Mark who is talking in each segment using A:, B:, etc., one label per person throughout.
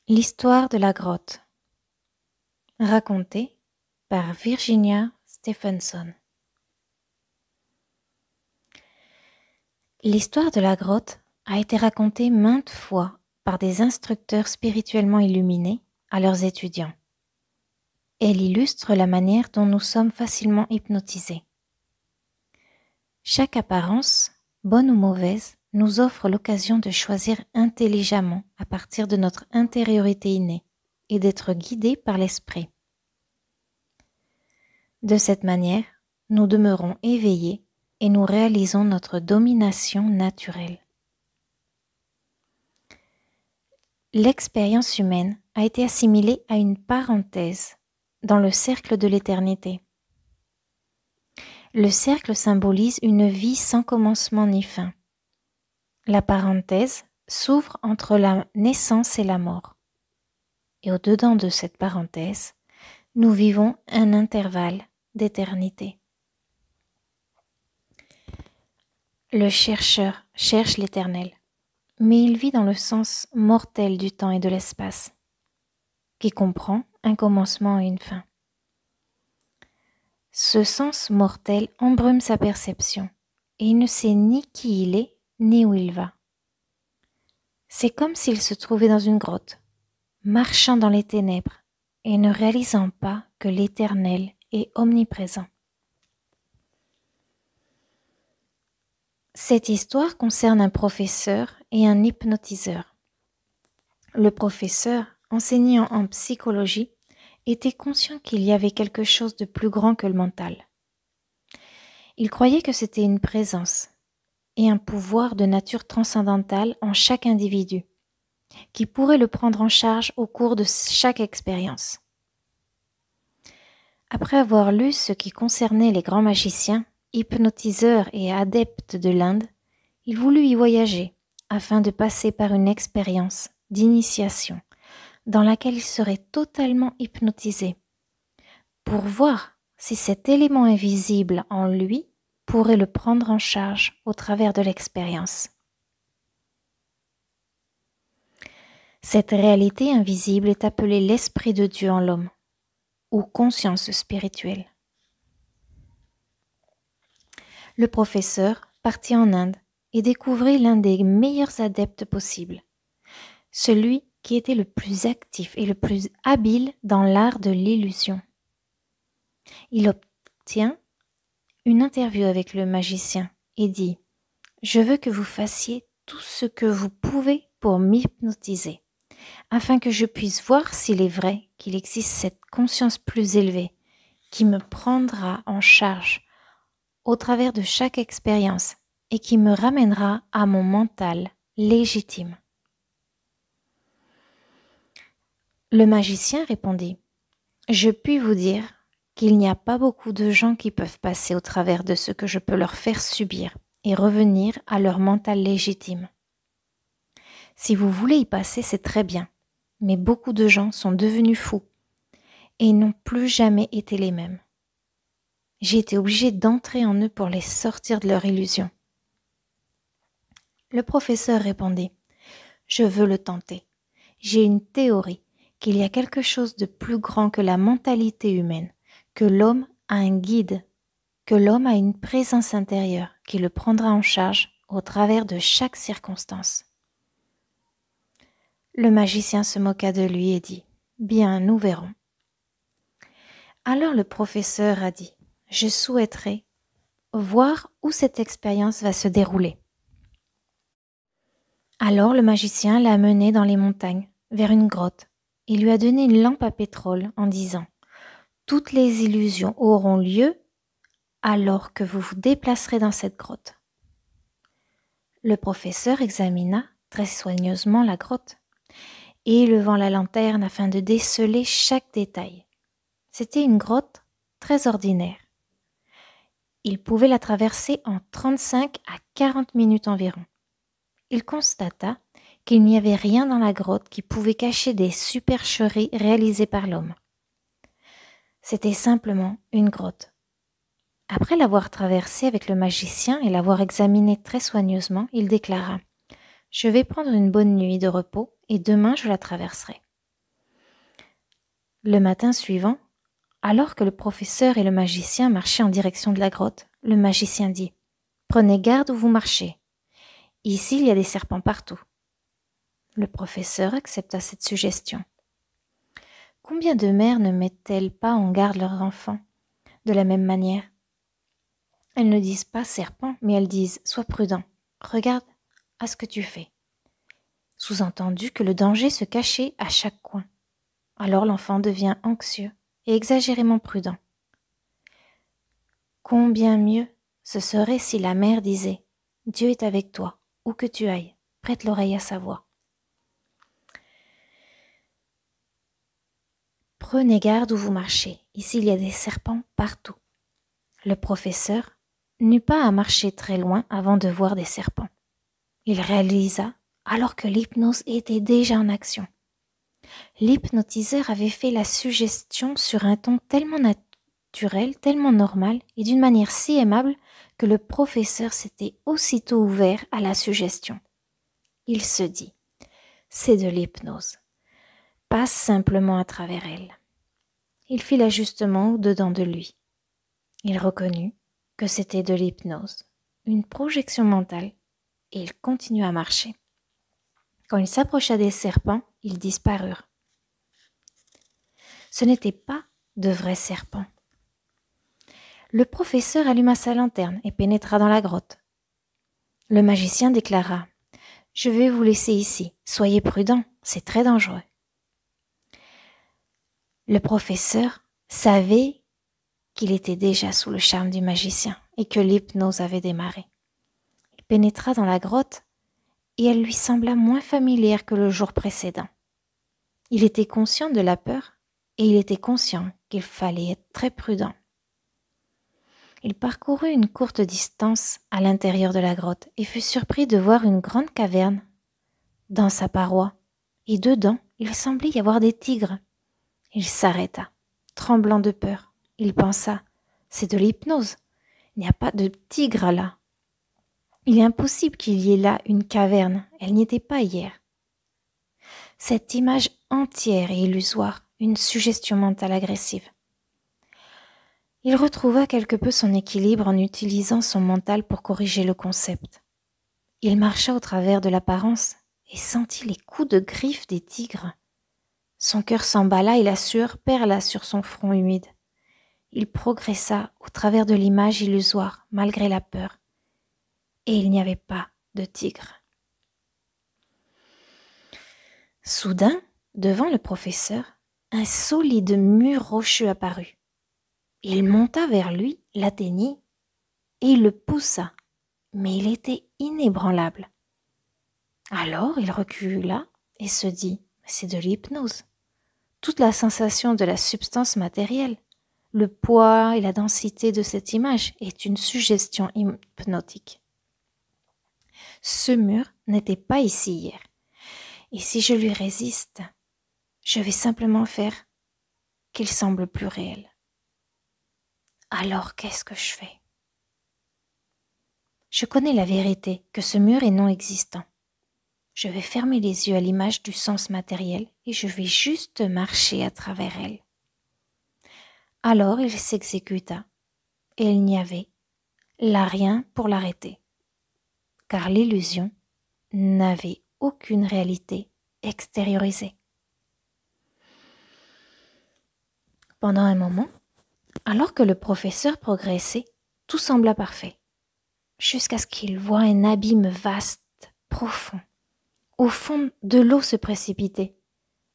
A: L'histoire de la grotte, racontée par Virginia Stephenson. L'histoire de la grotte a été racontée maintes fois par des instructeurs spirituellement illuminés à leurs étudiants. Elle illustre la manière dont nous sommes facilement hypnotisés. Chaque apparence, bonne ou mauvaise, nous offre l'occasion de choisir intelligemment à partir de notre intériorité innée et d'être guidés par l'esprit. De cette manière, nous demeurons éveillés et nous réalisons notre domination naturelle. L'expérience humaine a été assimilée à une parenthèse dans le cercle de l'éternité. Le cercle symbolise une vie sans commencement ni fin. La parenthèse s'ouvre entre la naissance et la mort. Et au-dedans de cette parenthèse, nous vivons un intervalle d'éternité. Le chercheur cherche l'éternel, mais il vit dans le sens mortel du temps et de l'espace, qui comprend un commencement et une fin. Ce sens mortel embrume sa perception, et il ne sait ni qui il est, ni où il va. C'est comme s'il se trouvait dans une grotte, marchant dans les ténèbres, et ne réalisant pas que l'Éternel est omniprésent. Cette histoire concerne un professeur et un hypnotiseur. Le professeur, enseignant en psychologie, était conscient qu'il y avait quelque chose de plus grand que le mental. Il croyait que c'était une présence et un pouvoir de nature transcendantale en chaque individu, qui pourrait le prendre en charge au cours de chaque expérience. Après avoir lu ce qui concernait les grands magiciens, hypnotiseurs et adeptes de l'Inde, il voulut y voyager afin de passer par une expérience d'initiation dans laquelle il serait totalement hypnotisé pour voir si cet élément invisible en lui pourrait le prendre en charge au travers de l'expérience. Cette réalité invisible est appelée l'Esprit de Dieu en l'homme, ou conscience spirituelle. Le professeur partit en Inde et découvrit l'un des meilleurs adeptes possibles, celui qui était le plus actif et le plus habile dans l'art de l'illusion. Il obtient une interview avec le magicien et dit « Je veux que vous fassiez tout ce que vous pouvez pour m'hypnotiser, afin que je puisse voir s'il est vrai qu'il existe cette conscience plus élevée qui me prendra en charge au travers de chaque expérience et qui me ramènera à mon mental légitime. » Le magicien répondit « Je puis vous dire qu'il n'y a pas beaucoup de gens qui peuvent passer au travers de ce que je peux leur faire subir et revenir à leur mental légitime. Si vous voulez y passer, c'est très bien, mais beaucoup de gens sont devenus fous et n'ont plus jamais été les mêmes. J'ai été obligé d'entrer en eux pour les sortir de leur illusion. » Le professeur répondit « Je veux le tenter. J'ai une théorie qu'il y a quelque chose de plus grand que la mentalité humaine, que l'homme a un guide, que l'homme a une présence intérieure qui le prendra en charge au travers de chaque circonstance. » Le magicien se moqua de lui et dit « Bien, nous verrons. » Alors le professeur a dit « Je souhaiterais voir où cette expérience va se dérouler. » Alors le magicien l'a mené dans les montagnes, vers une grotte, et lui a donné une lampe à pétrole en disant « Toutes les illusions auront lieu alors que vous vous déplacerez dans cette grotte. » Le professeur examina très soigneusement la grotte, élevant la lanterne afin de déceler chaque détail. C'était une grotte très ordinaire. Il pouvait la traverser en 35 à 40 minutes environ. Il constata qu'il n'y avait rien dans la grotte qui pouvait cacher des supercheries réalisées par l'homme. C'était simplement une grotte. Après l'avoir traversée avec le magicien et l'avoir examinée très soigneusement, il déclara « Je vais prendre une bonne nuit de repos et demain je la traverserai. Le matin suivant, alors que le professeur et le magicien marchaient en direction de la grotte, le magicien dit « Prenez garde où vous marchez. Ici, il y a des serpents partout. » Le professeur accepta cette suggestion. Combien de mères ne mettent-elles pas en garde leurs enfants de la même manière? Elles ne disent pas serpent, mais elles disent sois prudent, regarde à ce que tu fais. Sous-entendu que le danger se cachait à chaque coin. Alors l'enfant devient anxieux et exagérément prudent. Combien mieux ce serait si la mère disait Dieu est avec toi, où que tu ailles, prête l'oreille à sa voix. Prenez garde où vous marchez, ici il y a des serpents partout. Le professeur n'eut pas à marcher très loin avant de voir des serpents. Il réalisa alors que l'hypnose était déjà en action. L'hypnotiseur avait fait la suggestion sur un ton tellement naturel, tellement normal et d'une manière si aimable que le professeur s'était aussitôt ouvert à la suggestion. Il se dit « C'est de l'hypnose. Passe simplement à travers elle. » Il fit l'ajustement au-dedans de lui. Il reconnut que c'était de l'hypnose, une projection mentale, et il continua à marcher. Quand il s'approcha des serpents, ils disparurent. Ce n'étaient pas de vrais serpents. Le professeur alluma sa lanterne et pénétra dans la grotte. Le magicien déclara « Je vais vous laisser ici, soyez prudents, c'est très dangereux. » Le professeur savait qu'il était déjà sous le charme du magicien et que l'hypnose avait démarré. Il pénétra dans la grotte et elle lui sembla moins familière que le jour précédent. Il était conscient de la peur et il était conscient qu'il fallait être très prudent. Il parcourut une courte distance à l'intérieur de la grotte et fut surpris de voir une grande caverne dans sa paroi, et dedans, il semblait y avoir des tigres. Il s'arrêta, tremblant de peur. Il pensa, c'est de l'hypnose, il n'y a pas de tigre là. Il est impossible qu'il y ait là une caverne, elle n'y était pas hier. Cette image entière et illusoire, une suggestion mentale agressive. Il retrouva quelque peu son équilibre en utilisant son mental pour corriger le concept. Il marcha au travers de l'apparence et sentit les coups de griffes des tigres. Son cœur s'emballa et la sueur perla sur son front humide. Il progressa au travers de l'image illusoire malgré la peur. Et il n'y avait pas de tigre. Soudain, devant le professeur, un solide mur rocheux apparut. Il monta vers lui, l'atteignit, et il le poussa, mais il était inébranlable. Alors il recula et se dit « c'est de l'hypnose ». Toute la sensation de la substance matérielle, le poids et la densité de cette image est une suggestion hypnotique. Ce mur n'était pas ici hier, et si je lui résiste, je vais simplement faire qu'il semble plus réel. Alors qu'est-ce que je fais? Je connais la vérité que ce mur est non existant. Je vais fermer les yeux à l'image du sens matériel et je vais juste marcher à travers elle. Alors il s'exécuta et il n'y avait là rien pour l'arrêter, car l'illusion n'avait aucune réalité extériorisée. Pendant un moment, alors que le professeur progressait, tout sembla parfait, jusqu'à ce qu'il voie un abîme vaste, profond. Au fond de l'eau se précipitait,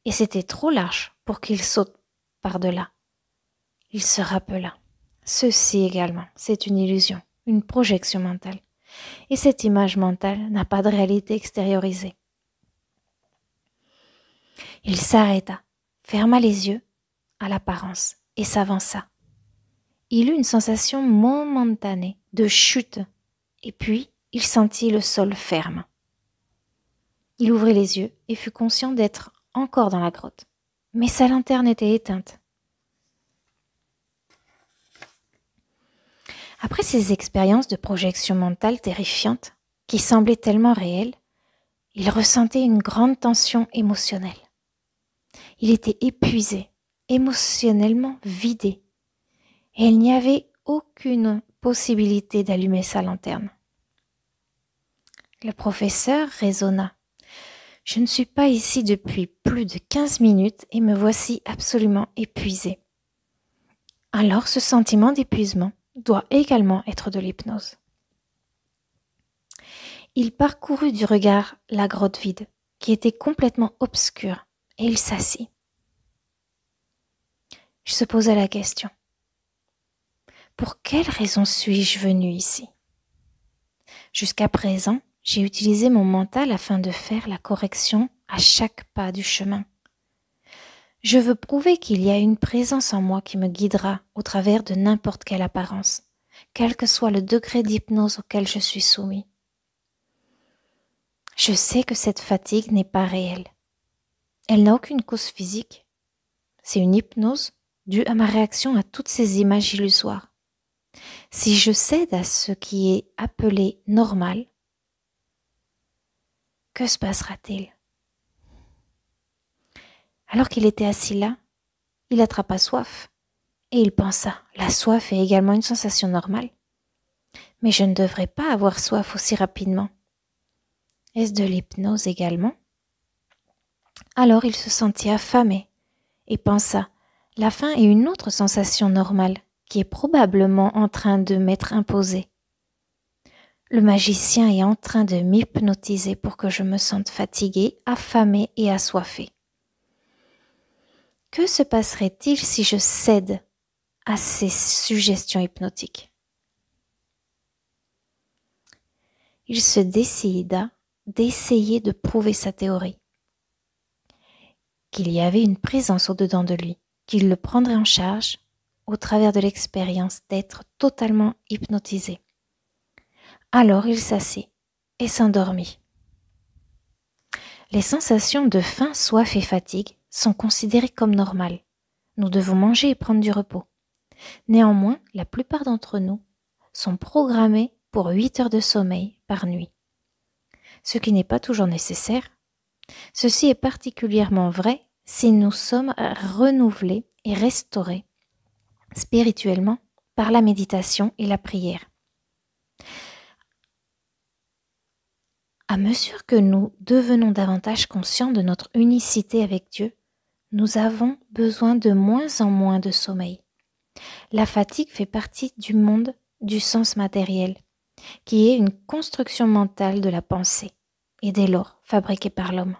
A: et c'était trop large pour qu'il saute par-delà. Il se rappela. Ceci également, c'est une illusion, une projection mentale. Et cette image mentale n'a pas de réalité extériorisée. Il s'arrêta, ferma les yeux à l'apparence et s'avança. Il eut une sensation momentanée de chute, et puis il sentit le sol ferme. Il ouvrit les yeux et fut conscient d'être encore dans la grotte. Mais sa lanterne était éteinte. Après ces expériences de projection mentale terrifiantes, qui semblaient tellement réelles, il ressentait une grande tension émotionnelle. Il était épuisé, émotionnellement vidé et il n'y avait aucune possibilité d'allumer sa lanterne. Le professeur raisonna. Je ne suis pas ici depuis plus de 15 minutes et me voici absolument épuisé. Alors ce sentiment d'épuisement doit également être de l'hypnose. Il parcourut du regard la grotte vide, qui était complètement obscure, et il s'assit. Il se posa la question. Pour quelle raison suis-je venu ici? Jusqu'à présent, j'ai utilisé mon mental afin de faire la correction à chaque pas du chemin. Je veux prouver qu'il y a une présence en moi qui me guidera au travers de n'importe quelle apparence, quel que soit le degré d'hypnose auquel je suis soumis. Je sais que cette fatigue n'est pas réelle. Elle n'a aucune cause physique. C'est une hypnose due à ma réaction à toutes ces images illusoires. Si je cède à ce qui est appelé normal, que se passera-t-il? Alors qu'il était assis là, il attrapa soif et il pensa, la soif est également une sensation normale. Mais je ne devrais pas avoir soif aussi rapidement. Est-ce de l'hypnose également? Alors il se sentit affamé et pensa, la faim est une autre sensation normale qui est probablement en train de m'être imposée. Le magicien est en train de m'hypnotiser pour que je me sente fatigué, affamé et assoiffé. Que se passerait-il si je cède à ces suggestions hypnotiques? Il se décida d'essayer de prouver sa théorie, qu'il y avait une présence au-dedans de lui, qu'il le prendrait en charge au travers de l'expérience d'être totalement hypnotisé. Alors il s'assit et s'endormit. Les sensations de faim, soif et fatigue sont considérées comme normales. Nous devons manger et prendre du repos. Néanmoins, la plupart d'entre nous sont programmés pour 8 heures de sommeil par nuit, ce qui n'est pas toujours nécessaire. Ceci est particulièrement vrai si nous sommes renouvelés et restaurés spirituellement par la méditation et la prière. À mesure que nous devenons davantage conscients de notre unicité avec Dieu, nous avons besoin de moins en moins de sommeil. La fatigue fait partie du monde du sens matériel, qui est une construction mentale de la pensée, et dès lors fabriquée par l'homme.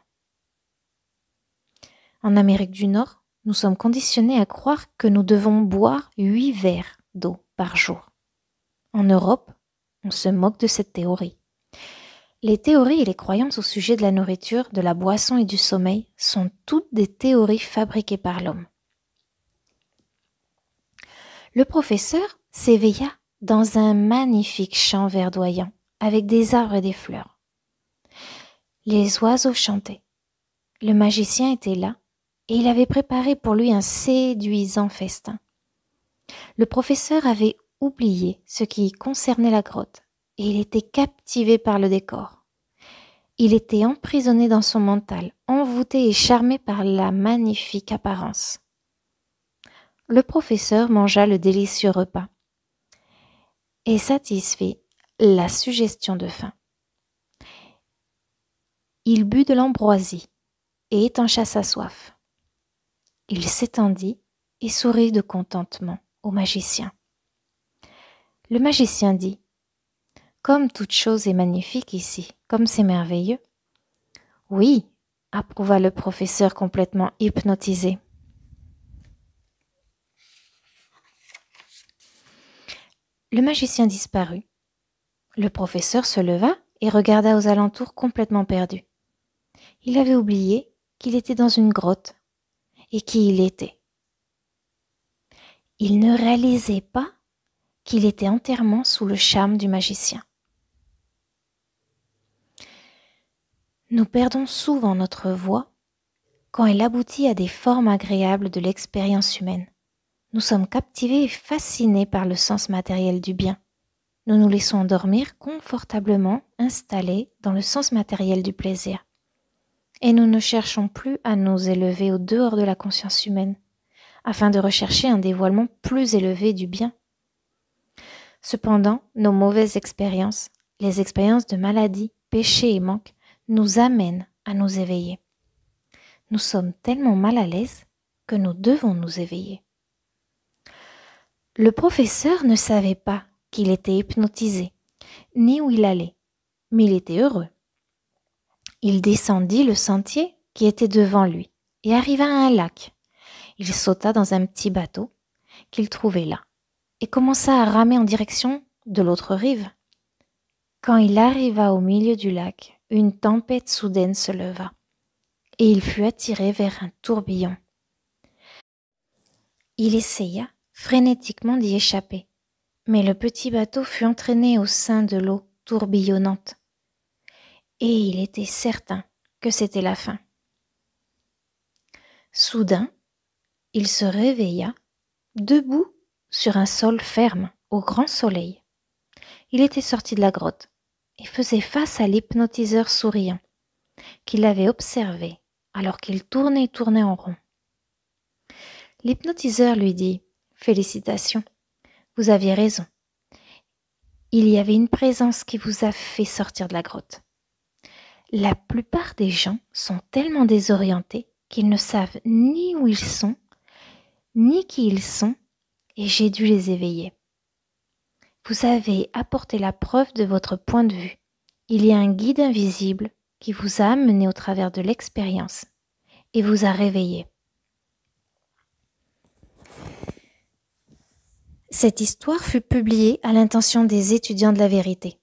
A: En Amérique du Nord, nous sommes conditionnés à croire que nous devons boire 8 verres d'eau par jour. En Europe, on se moque de cette théorie. Les théories et les croyances au sujet de la nourriture, de la boisson et du sommeil sont toutes des théories fabriquées par l'homme. Le professeur s'éveilla dans un magnifique champ verdoyant avec des arbres et des fleurs. Les oiseaux chantaient. Le magicien était là et il avait préparé pour lui un séduisant festin. Le professeur avait oublié ce qui concernait la grotte et il était captivé par le décor. Il était emprisonné dans son mental, envoûté et charmé par la magnifique apparence. Le professeur mangea le délicieux repas et satisfit la suggestion de faim. Il but de l'ambroisie et étancha sa soif. Il s'étendit et sourit de contentement au magicien. Le magicien dit « Comme toute chose est magnifique ici, comme c'est merveilleux. »« Oui, » approuva le professeur complètement hypnotisé. Le magicien disparut. Le professeur se leva et regarda aux alentours complètement perdu. Il avait oublié qu'il était dans une grotte et qui il était. Il ne réalisait pas qu'il était entièrement sous le charme du magicien. Nous perdons souvent notre voix quand elle aboutit à des formes agréables de l'expérience humaine. Nous sommes captivés et fascinés par le sens matériel du bien. Nous nous laissons endormir confortablement installés dans le sens matériel du plaisir. Et nous ne cherchons plus à nous élever au dehors de la conscience humaine, afin de rechercher un dévoilement plus élevé du bien. Cependant, nos mauvaises expériences, les expériences de maladie, péché et manque, nous amènent à nous éveiller. Nous sommes tellement mal à l'aise que nous devons nous éveiller. Le professeur ne savait pas qu'il était hypnotisé, ni où il allait, mais il était heureux. Il descendit le sentier qui était devant lui et arriva à un lac. Il sauta dans un petit bateau qu'il trouvait là et commença à ramer en direction de l'autre rive. Quand il arriva au milieu du lac, une tempête soudaine se leva et il fut attiré vers un tourbillon. Il essaya frénétiquement d'y échapper, mais le petit bateau fut entraîné au sein de l'eau tourbillonnante et il était certain que c'était la fin. Soudain, il se réveilla, debout sur un sol ferme, au grand soleil. Il était sorti de la grotte et faisait face à l'hypnotiseur souriant, qui l'avait observé alors qu'il tournait en rond. L'hypnotiseur lui dit « Félicitations, vous aviez raison. Il y avait une présence qui vous a fait sortir de la grotte. La plupart des gens sont tellement désorientés qu'ils ne savent ni où ils sont, ni qui ils sont, et j'ai dû les éveiller. Vous avez apporté la preuve de votre point de vue. Il y a un guide invisible qui vous a amené au travers de l'expérience et vous a réveillé. » Cette histoire fut publiée à l'intention des étudiants de la vérité,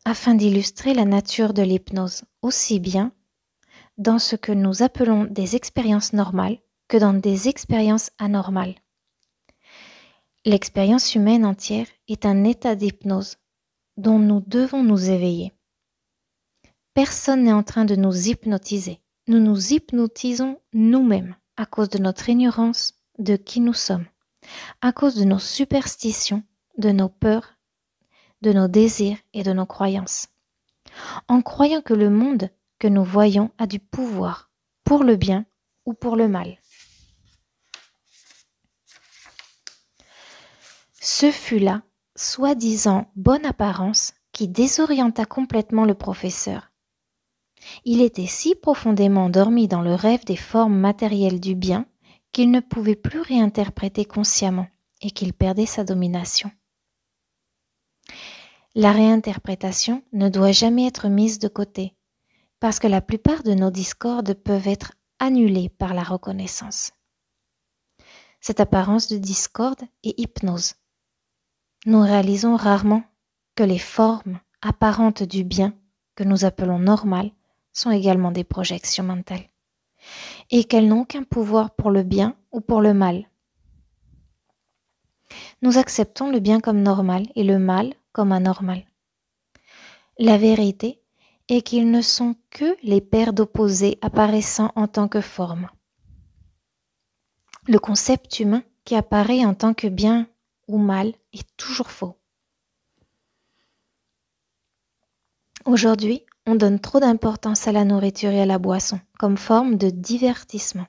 A: afin d'illustrer la nature de l'hypnose, aussi bien dans ce que nous appelons des expériences normales que dans des expériences anormales. L'expérience humaine entière est un état d'hypnose dont nous devons nous éveiller. Personne n'est en train de nous hypnotiser. Nous nous hypnotisons nous-mêmes à cause de notre ignorance de qui nous sommes, à cause de nos superstitions, de nos peurs, de nos désirs et de nos croyances. En croyant que le monde que nous voyons a du pouvoir pour le bien ou pour le mal. Ce fut là, soi-disant bonne apparence, qui désorienta complètement le professeur. Il était si profondément endormi dans le rêve des formes matérielles du bien qu'il ne pouvait plus réinterpréter consciemment et qu'il perdait sa domination. La réinterprétation ne doit jamais être mise de côté, parce que la plupart de nos discordes peuvent être annulées par la reconnaissance. Cette apparence de discorde est hypnose. Nous réalisons rarement que les formes apparentes du bien, que nous appelons normales, sont également des projections mentales, et qu'elles n'ont aucun pouvoir pour le bien ou pour le mal. Nous acceptons le bien comme normal et le mal comme anormal. La vérité est qu'ils ne sont que les paires d'opposés apparaissant en tant que forme. Le concept humain qui apparaît en tant que bien ou mal est toujours faux. Aujourd'hui, on donne trop d'importance à la nourriture et à la boisson comme forme de divertissement.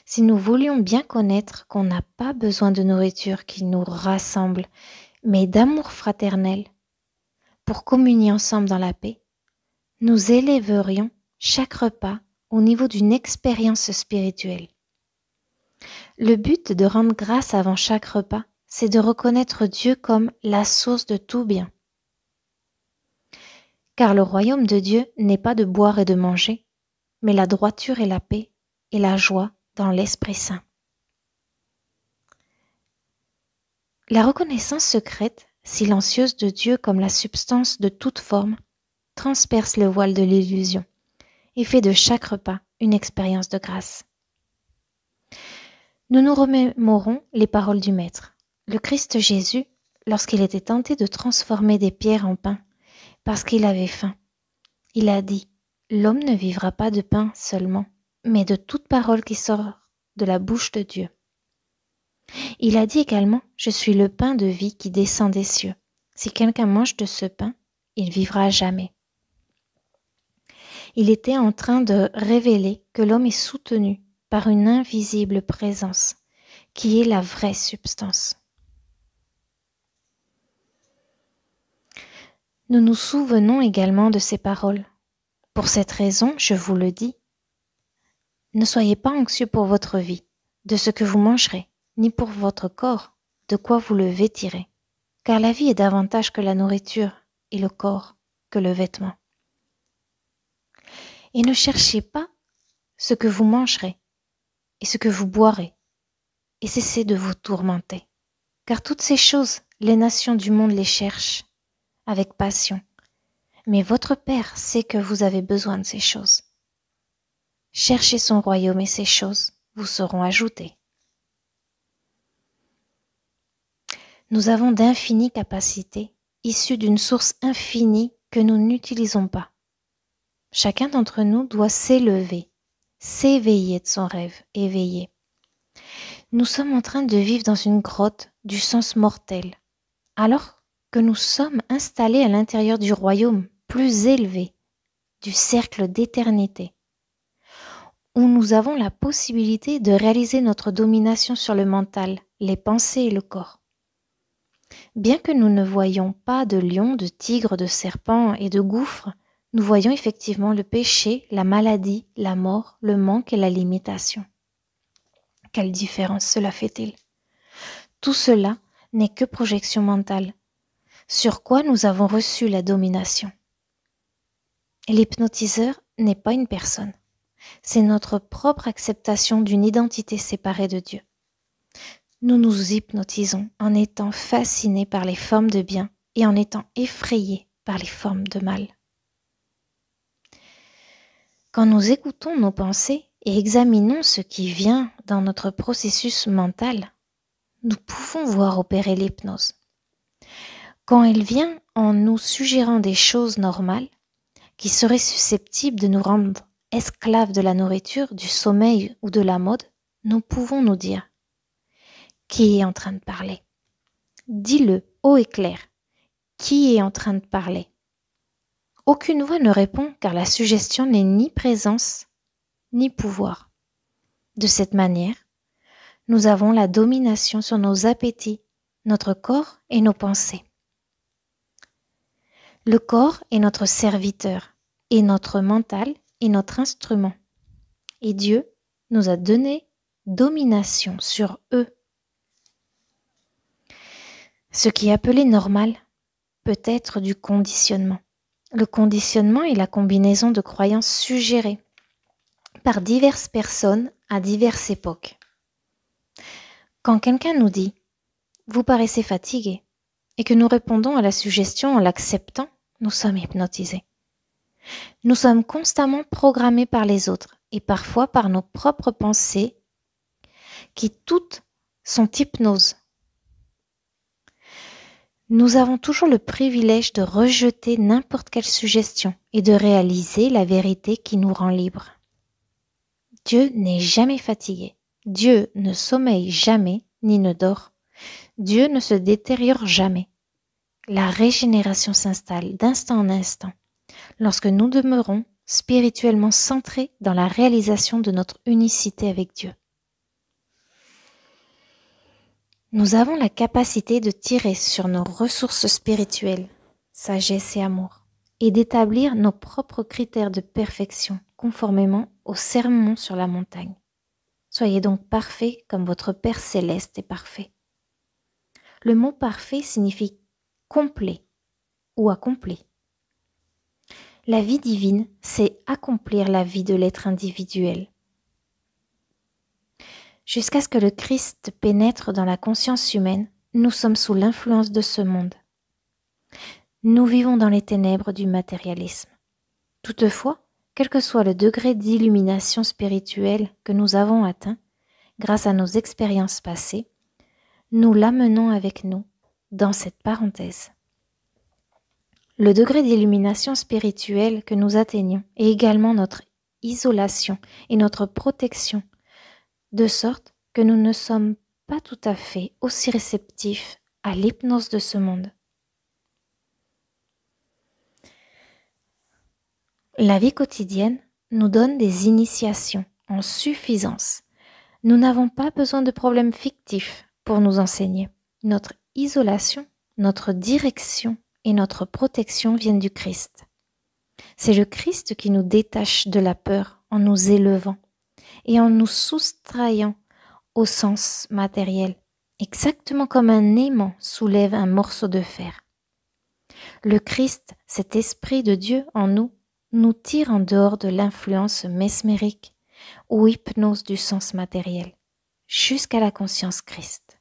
A: Si nous voulions bien connaître qu'on n'a pas besoin de nourriture qui nous rassemble, mais d'amour fraternel, pour communier ensemble dans la paix, nous élèverions chaque repas au niveau d'une expérience spirituelle. Le but de rendre grâce avant chaque repas, c'est de reconnaître Dieu comme la source de tout bien. Car le royaume de Dieu n'est pas de boire et de manger, mais la droiture et la paix et la joie dans l'Esprit Saint. La reconnaissance secrète, silencieuse de Dieu comme la substance de toute forme, transperce le voile de l'illusion et fait de chaque repas une expérience de grâce. Nous nous remémorons les paroles du Maître. Le Christ Jésus, lorsqu'il était tenté de transformer des pierres en pain, parce qu'il avait faim, il a dit « L'homme ne vivra pas de pain seulement, mais de toute parole qui sort de la bouche de Dieu. » Il a dit également « Je suis le pain de vie qui descend des cieux. Si quelqu'un mange de ce pain, il vivra à jamais. » Il était en train de révéler que l'homme est soutenu par une invisible présence qui est la vraie substance. Nous nous souvenons également de ces paroles. Pour cette raison, je vous le dis, ne soyez pas anxieux pour votre vie, de ce que vous mangerez, ni pour votre corps, de quoi vous le vêtirez. Car la vie est davantage que la nourriture, et le corps que le vêtement. Et ne cherchez pas ce que vous mangerez, et ce que vous boirez, et cessez de vous tourmenter. Car toutes ces choses, les nations du monde les cherchent avec passion. Mais votre Père sait que vous avez besoin de ces choses. Cherchez son royaume et ces choses vous seront ajoutées. Nous avons d'infinies capacités, issues d'une source infinie que nous n'utilisons pas. Chacun d'entre nous doit s'élever, s'éveiller de son rêve, éveiller. Nous sommes en train de vivre dans une grotte du sens mortel, alors que nous sommes installés à l'intérieur du royaume plus élevé, du cercle d'éternité, où nous avons la possibilité de réaliser notre domination sur le mental, les pensées et le corps. Bien que nous ne voyions pas de lions, de tigres, de serpents et de gouffres, nous voyons effectivement le péché, la maladie, la mort, le manque et la limitation. Quelle différence cela fait-il? Tout cela n'est que projection mentale. Sur quoi nous avons reçu la domination? L'hypnotiseur n'est pas une personne. C'est notre propre acceptation d'une identité séparée de Dieu. Nous nous hypnotisons en étant fascinés par les formes de bien et en étant effrayés par les formes de mal. Quand nous écoutons nos pensées et examinons ce qui vient dans notre processus mental, nous pouvons voir opérer l'hypnose. Quand elle vient en nous suggérant des choses normales qui seraient susceptibles de nous rendre esclaves de la nourriture, du sommeil ou de la mode, nous pouvons nous dire: qui est en train de parler? Dis-le haut et clair. Qui est en train de parler? Aucune voix ne répond car la suggestion n'est ni présence ni pouvoir. De cette manière, nous avons la domination sur nos appétits, notre corps et nos pensées. Le corps est notre serviteur et notre mental est notre instrument. Et Dieu nous a donné domination sur eux. Ce qui est appelé normal peut être du conditionnement. Le conditionnement est la combinaison de croyances suggérées par diverses personnes à diverses époques. Quand quelqu'un nous dit « vous paraissez fatigué » et que nous répondons à la suggestion en l'acceptant, nous sommes hypnotisés. Nous sommes constamment programmés par les autres et parfois par nos propres pensées qui toutes sont hypnose. Nous avons toujours le privilège de rejeter n'importe quelle suggestion et de réaliser la vérité qui nous rend libres. Dieu n'est jamais fatigué. Dieu ne sommeille jamais ni ne dort. Dieu ne se détériore jamais. La régénération s'installe d'instant en instant lorsque nous demeurons spirituellement centrés dans la réalisation de notre unicité avec Dieu. Nous avons la capacité de tirer sur nos ressources spirituelles, sagesse et amour, et d'établir nos propres critères de perfection conformément au sermon sur la montagne. Soyez donc parfaits comme votre Père céleste est parfait. Le mot parfait signifie complet ou accompli. La vie divine, c'est accomplir la vie de l'être individuel. Jusqu'à ce que le Christ pénètre dans la conscience humaine, nous sommes sous l'influence de ce monde. Nous vivons dans les ténèbres du matérialisme. Toutefois, quel que soit le degré d'illumination spirituelle que nous avons atteint, grâce à nos expériences passées, nous l'amenons avec nous dans cette parenthèse. Le degré d'illumination spirituelle que nous atteignons est également notre isolation et notre protection, de sorte que nous ne sommes pas tout à fait aussi réceptifs à l'hypnose de ce monde. La vie quotidienne nous donne des initiations en suffisance Nous n'avons pas besoin de problèmes fictifs pour nous enseigner. Notre isolation, notre direction et notre protection viennent du Christ. C'est le Christ qui nous détache de la peur en nous élevant et en nous soustrayant au sens matériel, exactement comme un aimant soulève un morceau de fer. Le Christ, cet esprit de Dieu en nous, nous tire en dehors de l'influence mesmérique ou hypnose du sens matériel, jusqu'à la conscience Christ.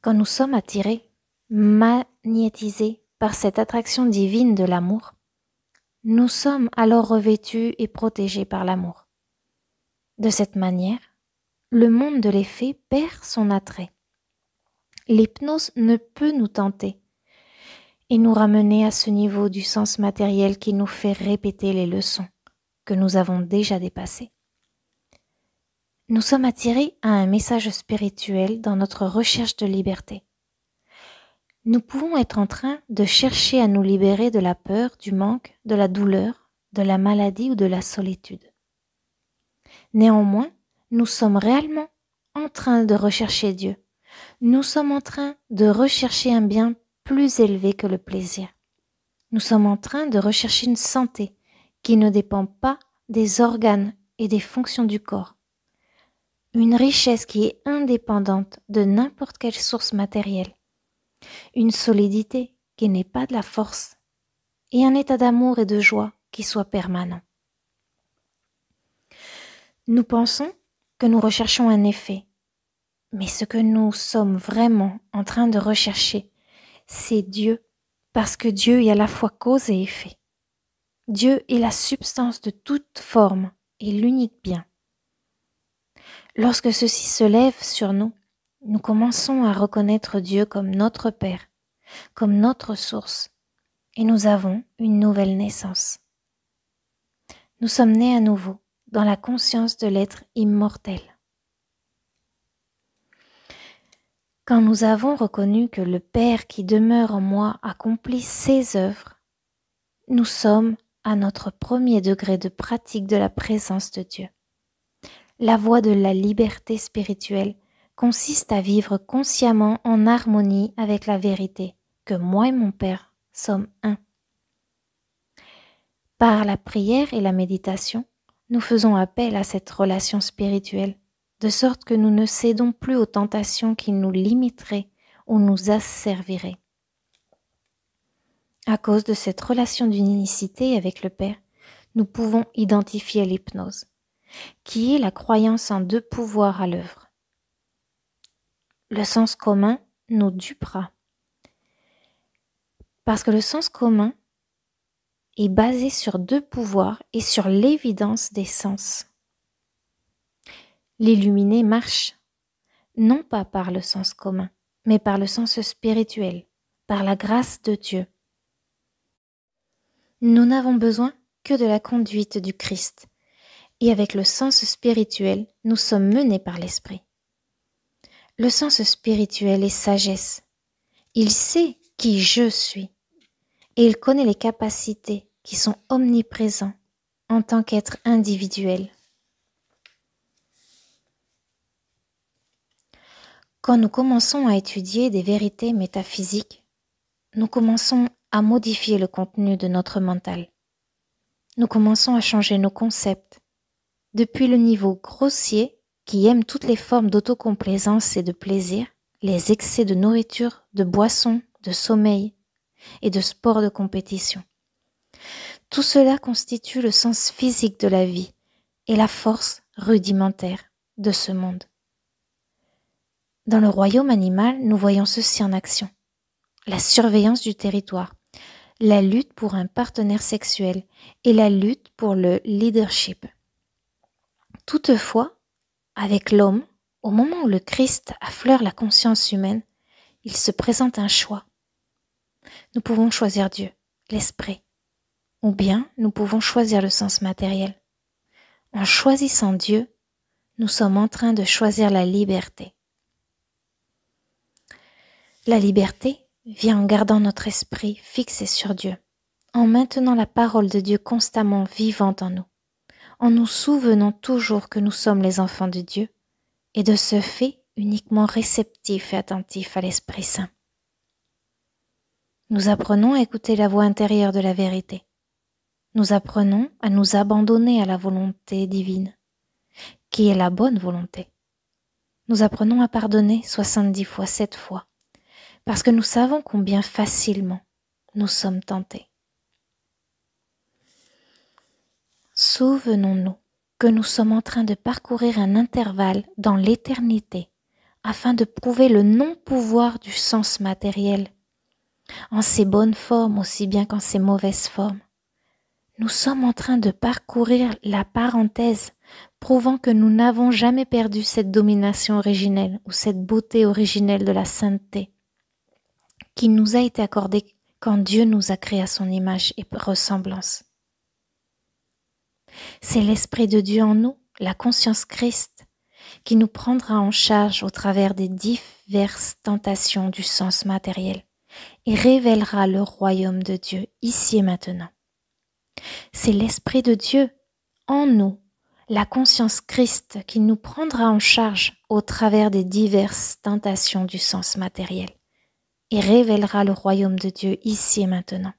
A: Quand nous sommes attirés, magnétisés par cette attraction divine de l'amour, nous sommes alors revêtus et protégés par l'amour. De cette manière, le monde de l'effet perd son attrait. L'hypnose ne peut nous tenter et nous ramener à ce niveau du sens matériel qui nous fait répéter les leçons que nous avons déjà dépassées. Nous sommes attirés à un message spirituel dans notre recherche de liberté. Nous pouvons être en train de chercher à nous libérer de la peur, du manque, de la douleur, de la maladie ou de la solitude. Néanmoins, nous sommes réellement en train de rechercher Dieu. Nous sommes en train de rechercher un bien plus élevé que le plaisir. Nous sommes en train de rechercher une santé qui ne dépend pas des organes et des fonctions du corps. Une richesse qui est indépendante de n'importe quelle source matérielle. Une solidité qui n'est pas de la force et un état d'amour et de joie qui soit permanent. Nous pensons que nous recherchons un effet, mais ce que nous sommes vraiment en train de rechercher, c'est Dieu, parce que Dieu est à la fois cause et effet. Dieu est la substance de toute forme et l'unique bien. Lorsque ceci se lève sur nous, nous commençons à reconnaître Dieu comme notre Père, comme notre source, et nous avons une nouvelle naissance. Nous sommes nés à nouveau dans la conscience de l'être immortel. Quand nous avons reconnu que le Père qui demeure en moi accomplit ses œuvres, nous sommes à notre premier degré de pratique de la présence de Dieu. La voie de la liberté spirituelle consiste à vivre consciemment en harmonie avec la vérité que moi et mon Père sommes un. Par la prière et la méditation, nous faisons appel à cette relation spirituelle, de sorte que nous ne cédons plus aux tentations qui nous limiteraient ou nous asserviraient. À cause de cette relation d'unicité avec le Père, nous pouvons identifier l'hypnose, qui est la croyance en deux pouvoirs à l'œuvre. Le sens commun nous dupera, parce que le sens commun est basé sur deux pouvoirs et sur l'évidence des sens. L'illuminé marche, non pas par le sens commun, mais par le sens spirituel, par la grâce de Dieu. Nous n'avons besoin que de la conduite du Christ, et avec le sens spirituel, nous sommes menés par l'Esprit. Le sens spirituel est sagesse. Il sait qui je suis, et il connaît les capacités qui sont omniprésentes en tant qu'être individuel. Quand nous commençons à étudier des vérités métaphysiques, nous commençons à modifier le contenu de notre mental. Nous commençons à changer nos concepts, depuis le niveau grossier qui aime toutes les formes d'autocomplaisance et de plaisir, les excès de nourriture, de boisson, de sommeil et de sport de compétition. Tout cela constitue le sens physique de la vie et la force rudimentaire de ce monde. Dans le royaume animal, nous voyons ceci en action. La surveillance du territoire, la lutte pour un partenaire sexuel et la lutte pour le leadership. Toutefois, avec l'homme, au moment où le Christ affleure la conscience humaine, il se présente un choix. Nous pouvons choisir Dieu, l'esprit, ou bien nous pouvons choisir le sens matériel. En choisissant Dieu, nous sommes en train de choisir la liberté. La liberté vient en gardant notre esprit fixé sur Dieu, en maintenant la parole de Dieu constamment vivante en nous, en nous souvenant toujours que nous sommes les enfants de Dieu et de ce fait uniquement réceptifs et attentifs à l'Esprit Saint. Nous apprenons à écouter la voix intérieure de la vérité. Nous apprenons à nous abandonner à la volonté divine, qui est la bonne volonté. Nous apprenons à pardonner 70 fois, 7 fois, parce que nous savons combien facilement nous sommes tentés. Souvenons-nous que nous sommes en train de parcourir un intervalle dans l'éternité afin de prouver le non-pouvoir du sens matériel, en ses bonnes formes aussi bien qu'en ses mauvaises formes. Nous sommes en train de parcourir la parenthèse, prouvant que nous n'avons jamais perdu cette domination originelle ou cette beauté originelle de la sainteté qui nous a été accordée quand Dieu nous a créés à son image et ressemblance. C'est l'Esprit de Dieu en nous, la conscience Christ, qui nous prendra en charge au travers des diverses tentations du sens matériel et révélera le royaume de Dieu ici et maintenant. C'est l'Esprit de Dieu en nous, la conscience Christ, qui nous prendra en charge au travers des diverses tentations du sens matériel et révélera le royaume de Dieu ici et maintenant.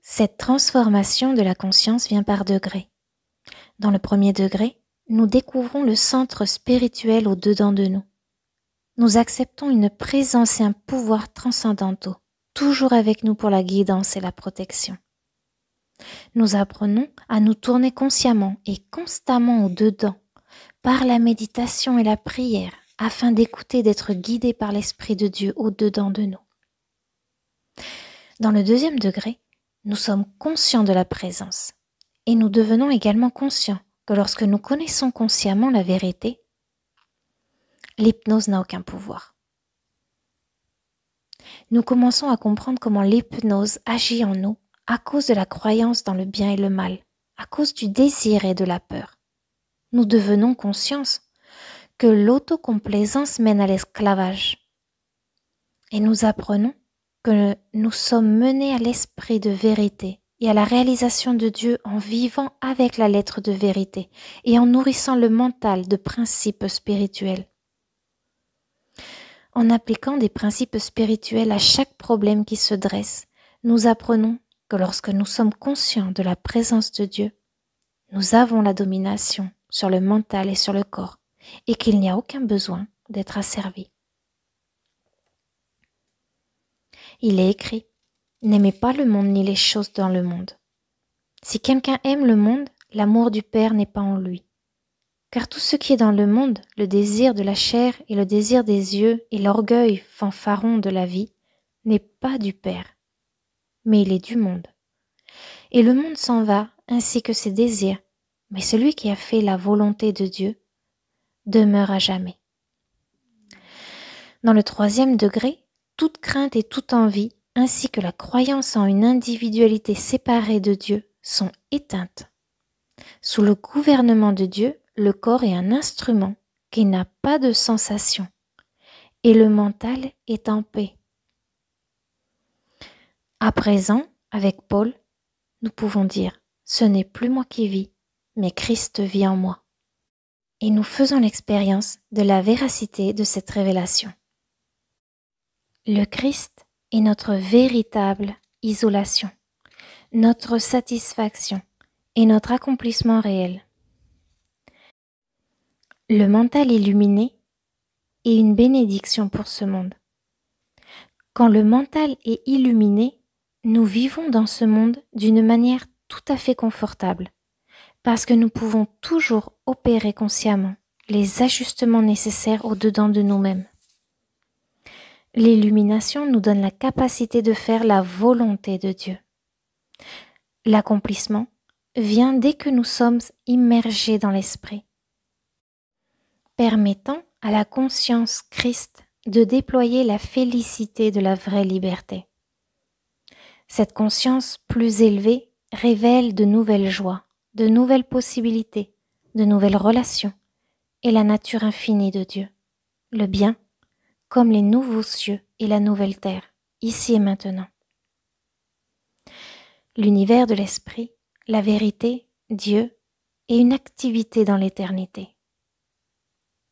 A: Cette transformation de la conscience vient par degrés. Dans le premier degré, nous découvrons le centre spirituel au-dedans de nous. Nous acceptons une présence et un pouvoir transcendantaux, toujours avec nous pour la guidance et la protection. Nous apprenons à nous tourner consciemment et constamment au-dedans, par la méditation et la prière, afin d'écouter, d'être guidés par l'Esprit de Dieu au-dedans de nous. Dans le deuxième degré, nous sommes conscients de la présence et nous devenons également conscients que lorsque nous connaissons consciemment la vérité, l'hypnose n'a aucun pouvoir. Nous commençons à comprendre comment l'hypnose agit en nous à cause de la croyance dans le bien et le mal, à cause du désir et de la peur. Nous devenons conscients que l'autocomplaisance mène à l'esclavage. Et nous apprenons que nous sommes menés à l'esprit de vérité et à la réalisation de Dieu en vivant avec la lettre de vérité et en nourrissant le mental de principes spirituels. En appliquant des principes spirituels à chaque problème qui se dresse, nous apprenons que lorsque nous sommes conscients de la présence de Dieu, nous avons la domination sur le mental et sur le corps et qu'il n'y a aucun besoin d'être asservi. Il est écrit, « N'aimez pas le monde ni les choses dans le monde. Si quelqu'un aime le monde, l'amour du Père n'est pas en lui. Car tout ce qui est dans le monde, le désir de la chair et le désir des yeux et l'orgueil fanfaron de la vie, n'est pas du Père, mais il est du monde. Et le monde s'en va, ainsi que ses désirs, mais celui qui a fait la volonté de Dieu demeure à jamais. » Dans le troisième degré, toute crainte et toute envie, ainsi que la croyance en une individualité séparée de Dieu, sont éteintes. Sous le gouvernement de Dieu, le corps est un instrument qui n'a pas de sensation et le mental est en paix. À présent, avec Paul, nous pouvons dire « Ce n'est plus moi qui vis, mais Christ vit en moi. » Et nous faisons l'expérience de la véracité de cette révélation. Le Christ est notre véritable isolation, notre satisfaction et notre accomplissement réel. Le mental illuminé est une bénédiction pour ce monde. Quand le mental est illuminé, nous vivons dans ce monde d'une manière tout à fait confortable, parce que nous pouvons toujours opérer consciemment les ajustements nécessaires au-dedans de nous-mêmes. L'illumination nous donne la capacité de faire la volonté de Dieu. L'accomplissement vient dès que nous sommes immergés dans l'esprit, permettant à la conscience Christ de déployer la félicité de la vraie liberté. Cette conscience plus élevée révèle de nouvelles joies, de nouvelles possibilités, de nouvelles relations et la nature infinie de Dieu, le bien, comme les nouveaux cieux et la nouvelle terre, ici et maintenant. L'univers de l'esprit la vérité, Dieu, et une activité dans l'éternité.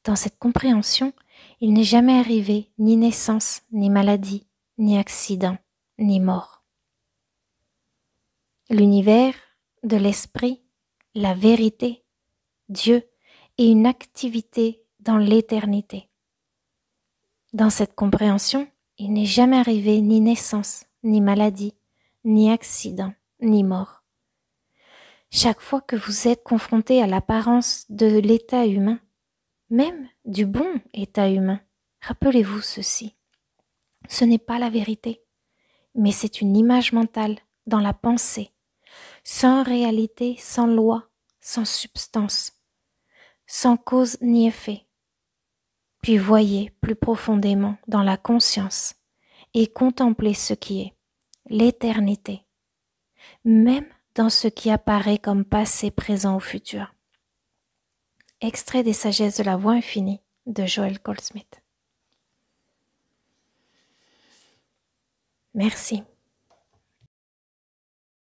A: Dans cette compréhension, il n'est jamais arrivé ni naissance, ni maladie, ni accident, ni mort. L'univers, de l'esprit, la vérité, Dieu, et une activité dans l'éternité. Dans cette compréhension, il n'est jamais arrivé ni naissance, ni maladie, ni accident, ni mort. Chaque fois que vous êtes confronté à l'apparence de l'état humain, même du bon état humain, rappelez-vous ceci. Ce n'est pas la vérité, mais c'est une image mentale dans la pensée, sans réalité, sans loi, sans substance, sans cause ni effet. Puis voyez plus profondément dans la conscience et contemplez ce qui est, l'éternité, même dans ce qui apparaît comme passé, présent ou futur. Extrait des Sagesses de la Voix infinie de Joel Goldsmith. Merci.